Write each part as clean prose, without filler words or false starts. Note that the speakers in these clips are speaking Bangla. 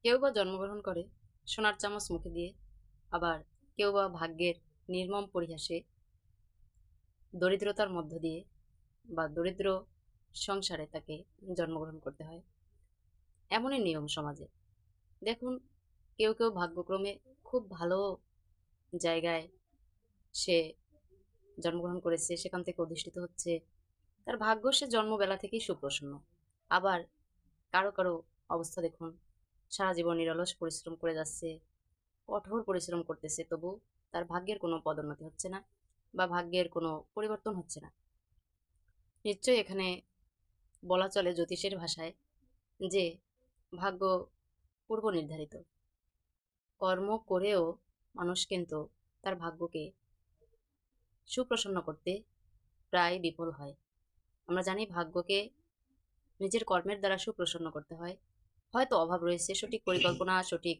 কেউ বা জন্মগ্রহণ করে সোনার চামচ মুখে দিয়ে, আবার কেউ বা ভাগ্যের নির্মম পরিহাসে দরিদ্রতার মধ্য দিয়ে বা দরিদ্র সংসারে তাকে জন্মগ্রহণ করতে হয়। এমনই নিয়ম সমাজে। দেখুন, কেউ কেউ ভাগ্যক্রমে খুব ভালো জায়গায় সে জন্মগ্রহণ করেছে, সেখান থেকে অধিষ্ঠিত হচ্ছে, তার ভাগ্য সে জন্মবেলা থেকেই সুপ্রসন্ন। আবার কারো কারো অবস্থা দেখুন, সারা জীবন নিরলস পরিশ্রম করে যাচ্ছে, কঠোর পরিশ্রম করতেছে, তবু তার ভাগ্যের কোনো পদোন্নতি হচ্ছে না বা ভাগ্যের কোনো পরিবর্তন হচ্ছে না। নিশ্চয়ই এখানে বলা চলে জ্যোতিষের ভাষায় যে ভাগ্য পূর্ব নির্ধারিত। কর্ম করেও মানুষ কিন্তু তার ভাগ্যকে সুপ্রসন্ন করতে প্রায় বিফল হয়। আমরা জানি ভাগ্যকে নিজের কর্মের দ্বারা সুপ্রসন্ন করতে হয়। হয়তো অভাব রয়েছে, সঠিক পরিকল্পনা, সঠিক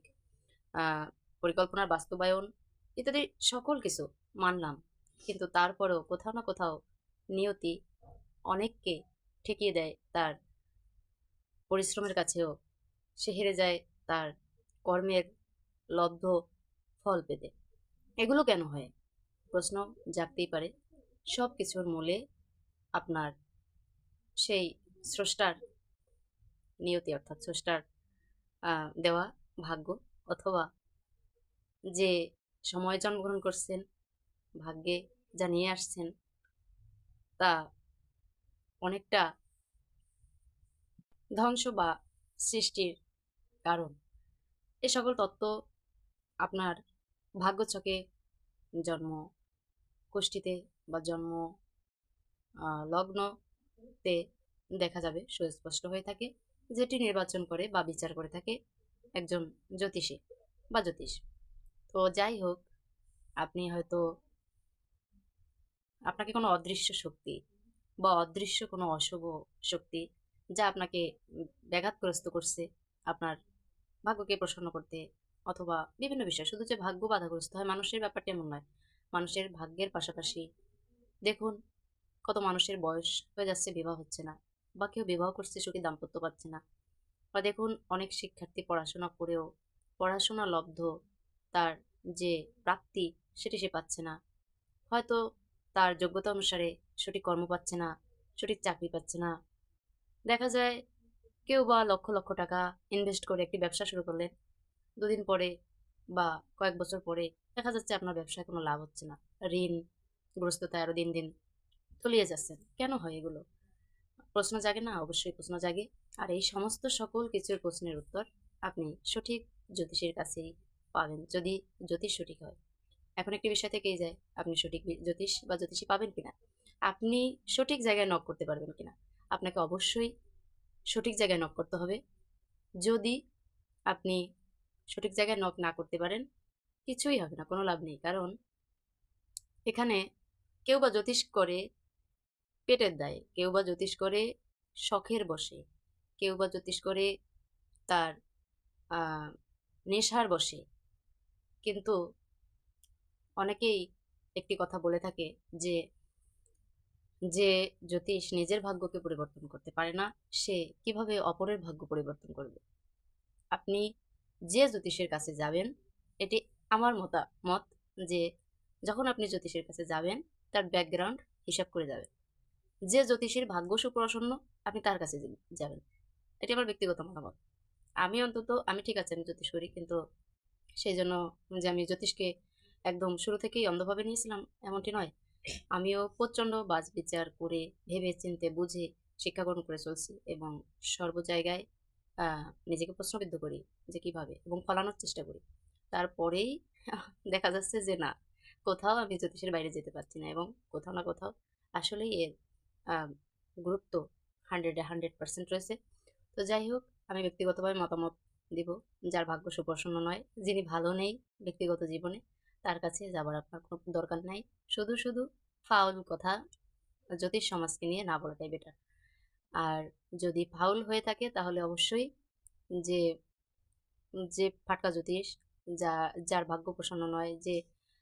পরিকল্পনার বাস্তবায়ন ইত্যাদি সকল কিছু মানলাম, কিন্তু তারপরেও কোথাও না কোথাও নিয়তি অনেককে ঠেকিয়ে দেয় তার পরিশ্রমের কাছেও। সে হেরে যায় তার কর্মের লব্ধ ফল পেতে। এগুলো কেন হয়? প্রশ্ন জাগতেই পারে। সব কিছুর মূলে আপনার সেই স্রষ্টার নিয়তি, অর্থাৎ স্রষ্টার দেওয়া ভাগ্য, অথবা যে সময় জন্মগ্রহণ করছেন, ভাগ্যে যা নিয়ে আসছেন, তা অনেকটা ধ্বংস বা সৃষ্টির কারণ। এ সকল তত্ত্ব আপনার ভাগ্যচকে, জন্ম কুষ্ঠিতে বা জন্ম লগ্নতে দেখা যাবে, সুস্পষ্ট হয়ে থাকে, যেটি নির্বাচন করে বা বিচার করে থাকে একজন জ্যোতিষী বা জ্যোতিষ। তো যাই হোক, আপনি হয়তো আপনাকে কোনো অদৃশ্য শক্তি বা অদৃশ্য কোনো অশুভ শক্তি যা আপনাকে ব্যাঘাতগ্রস্ত করছে আপনার ভাগ্যকে প্রসন্ন করতে, অথবা বিভিন্ন বিষয়। শুধু যে ভাগ্য বাধাগ্রস্ত হয় মানুষের ব্যাপারটা এমন নয়। মানুষের ভাগ্যের পাশাপাশি দেখুন, কত মানুষের বয়স হয়ে যাচ্ছে, বিবাহ হচ্ছে না, বা কেউ বিবাহ করছে সুখী দাম্পত্য পাচ্ছে না। বা দেখুন, অনেক শিক্ষার্থী পড়াশোনা করেও পড়াশোনা লব্ধ তার যে প্রাপ্তি সেটি সে পাচ্ছে না। হয়তো তার যোগ্যতা অনুসারে সঠিক কর্ম পাচ্ছে না, সঠিক চাকরি পাচ্ছে না। দেখা যায় কেউ বা লক্ষ লক্ষ টাকা ইনভেস্ট করে একটি ব্যবসা শুরু করলেন, দুদিন পরে বা কয়েক বছর পরে দেখা যাচ্ছে আপনার ব্যবসায় কোনো লাভ হচ্ছে না। ঋণ গ্রস্ততায় আরো দিন দিন তলিয়ে যাচ্ছেন। কেন হয় এগুলো? প্রশ্ন জাগে না? অবশ্যই প্রশ্ন জাগে। আর এই সমস্ত সকল কিছুর প্রশ্নের উত্তর আপনি সঠিক জ্যোতিষীর কাছেই পাবেন, যদি জ্যোতিষ সঠিক হয়। এখন একটি বিষয় থেকেই যায়, আপনি সঠিক জ্যোতিষ বা জ্যোতিষী পাবেন কিনা, আপনি সঠিক জায়গায় নক করতে পারবেন কিনা। আপনাকে অবশ্যই সঠিক জায়গায় নক করতে হবে। যদি আপনি সঠিক জায়গায় নক না করতে পারেন, কিছুই হবে না, কোনো লাভ নেই। কারণ এখানে কেউ বা জ্যোতিষ করে পেটের দায়ে, কেউ বা জ্যোতিষ করে শখের বশে, কেউ বা জ্যোতিষ করে তার নেশার বশে। কিন্তু অনেকেই একটি কথা বলে থাকে যে যে জ্যোতিষ নিজের ভাগ্যকে পরিবর্তন করতে পারে না, সে কিভাবে অপরের ভাগ্য পরিবর্তন করবে? আপনি যে জ্যোতিষের কাছে যাবেন, এটি আমার মতামত, যে যখন আপনি জ্যোতিষের কাছে যাবেন তার ব্যাকগ্রাউন্ড হিসাব করে যাবেন। যে জ্যোতিষীর ভাগ্য সুপ্রসন্ন, আপনি তার কাছে যাবেন। এটি আমার ব্যক্তিগত মতামত। আমি ঠিক আছে, আমি জ্যোতিষ করি, কিন্তু সেই জন্য যে আমি জ্যোতিষকে একদম শুরু থেকেই অন্ধভাবে নিয়েছিলাম এমনটি নয়। আমিও প্রচণ্ড বাছবিচার করে ভেবে চিন্তে বুঝে শিক্ষা গ্রহণ করে চলছি, এবং সর্ব জায়গায় নিজেকে প্রশ্নবিদ্ধ করি যে কিভাবে, এবং ফলানোর চেষ্টা করি। তারপরেই দেখা যাচ্ছে যে না, কোথাও আমি জ্যোতিষের বাইরে যেতে পারছি না, এবং কোথাও না কোথাও আসলেই এর আহ, গুরুত্ব 100% রয়েছে। তো যাই হোক, আমি ব্যক্তিগতভাবে মতামত দিব, যার ভাগ্য সুপ্রসন্ন নয়, যিনি ভালো নেই ব্যক্তিগত জীবনে, তার কাছে যাবার আপনার কোনো দরকার নাই। শুধু শুধু ফাউল কথা জ্যোতিষ সমাজকে নিয়ে না বলাটাই বেটার। আর যদি ফাউল হয়ে থাকে তাহলে অবশ্যই যে যে ফাটকা জ্যোতিষ, যা যার ভাগ্য প্রসন্ন নয়, যে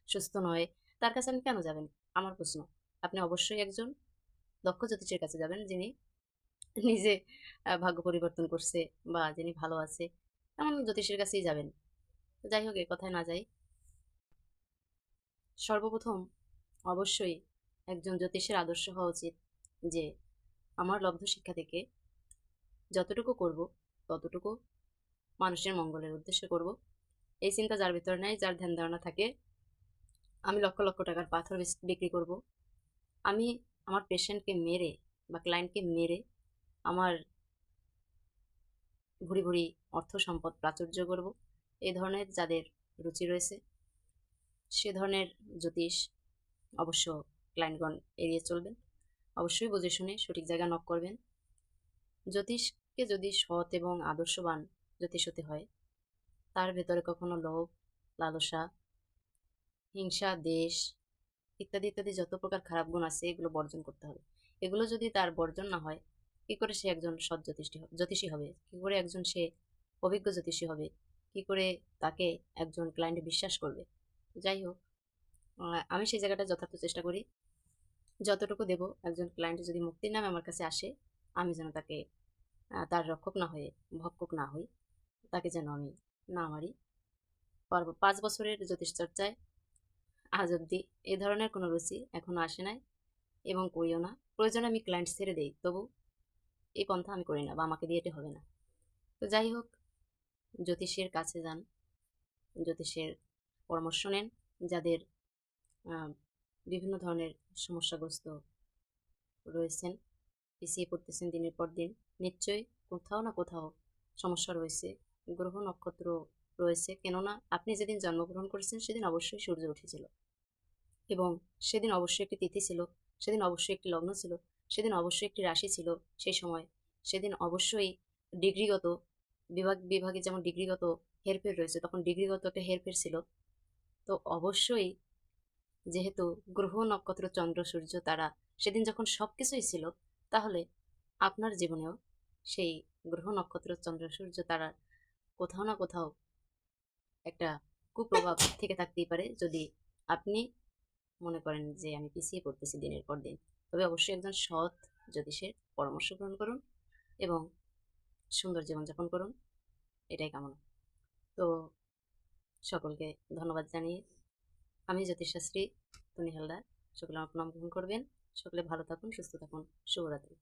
সুস্থ নয়, তার কাছে আপনি কেন যাবেন? আমার প্রশ্ন। আপনি অবশ্যই একজন দক্ষ জ্যোতিষের কাছে যাবেন, যিনি নিজে ভাগ্য পরিবর্তন করছে বা যিনি ভালো আছে। এমন জ্যোতিষীর কাছেই যাবেন। তো যাই হোক, এ কথায় না যাই। সর্বপ্রথম অবশ্যই একজন জ্যোতিষের আদর্শ হওয়া উচিত যে আমার লব্ধ শিক্ষা থেকে যতটুকু করব ততটুকু মানুষের মঙ্গলের উদ্দেশ্যে করব। এই চিন্তা যার ভিতরে নেই, যার ধ্যান ধারণা থাকে আমি লক্ষ লক্ষ টাকার পাথর বিক্রি করব, আমি আমার পেশেন্টকে মেরে বা ক্লায়েন্টকে মেরে আমার ভুরি ভুরি অর্থ সম্পদ প্রাচুর্য করব, এই ধরনের যাদের রুচি রয়েছে সে ধরনের জ্যোতিষ অবশ্য ক্লায়েন্টগণ এড়িয়ে চলবেন। অবশ্যই বুঝে শুনে সঠিক জায়গা নক করবেন। জ্যোতিষকে যদি সৎ এবং আদর্শবান জ্যোতিষ হতে হয়, তার ভেতরে কখনো লোভ, লালসা, হিংসা, দেশ ইত্যাদি ইত্যাদি যত প্রকার খারাপ গুণ আছে এগুলো বর্জন করতে হবে। এগুলো যদি তার বর্জন না হয়, কি করে সে একজন সৎ জ্যোতিষী হবে? কি করে একজন সে অভিজ্ঞ জ্যোতিষী হবে? কি করে তাকে একজন ক্লায়েন্ট বিশ্বাস করবে? যাই হোক, আমি সেই জায়গাটা যথার্থ চেষ্টা করি। যতটুকু দেব, একজন ক্লায়েন্ট যদি মুক্তির নামে আমার কাছে আসে, আমি যেন তাকে তার রক্ষক না হয়ে ভক্ষক না হই, তাকে যেন আমি না মারি। 5 বছরের জ্যোতিষ চর্চায় আজ অব্দি এ ধরনের কোনো রুচি এখনো আসে নাই এবং করিও না। প্রয়োজনে আমি ক্লায়েন্ট ছেড়ে দেই, তবু এই পন্থা আমি করি না বা আমাকে দিয়ে এটা হবে না। তো যাই হোক, জ্যোতিষের কাছে যান, জ্যোতিষের পরামর্শ নেন। যাদের বিভিন্ন ধরনের সমস্যাগ্রস্ত রয়েছেন, পিছিয়ে পড়তেছেন দিনের পর দিন, নিশ্চয়ই কোথাও না কোথাও সমস্যা রয়েছে, গ্রহ নক্ষত্র রয়েছে। কেননা আপনি যেদিন জন্মগ্রহণ করেছেন সেদিন অবশ্যই সূর্য উঠেছিল এবং সেদিন অবশ্যই একটি তিথি ছিল, সেদিন অবশ্যই একটি লগ্ন ছিল, সেদিন অবশ্যই একটি রাশি ছিল। সেই সময় সেদিন অবশ্যই ডিগ্রিগত বিভাগে যেমন ডিগ্রিগত হেরফের রয়েছে, তখন ডিগ্রিগত একটা হেরফের ছিল। তো অবশ্যই যেহেতু গ্রহ নক্ষত্র চন্দ্র সূর্য তারা সেদিন যখন সব কিছুই ছিল, তাহলে আপনার জীবনেও সেই গ্রহ নক্ষত্র চন্দ্র সূর্য তারা কোথাও না কোথাও একটা কুপ্রভাব থেকে থাকতেই পারে, যদি আপনি মনে করেন যে আমি পিছিয়ে পড়তেছি দিনের পর দিন। তবে অবশ্যই একজন সৎ জ্যোতিষের পরামর্শ গ্রহণ করুন এবং সুন্দর জীবনযাপন করুন, এটাই কামনা। তো সকলকে ধন্যবাদ জানিয়ে আমি জ্যোতিষশাস্ত্রী তনি হালদার, সকলে আমার প্রণাম গ্রহণ করবেন। সকলে ভালো থাকুন, সুস্থ থাকুন। শুভরাত্রি।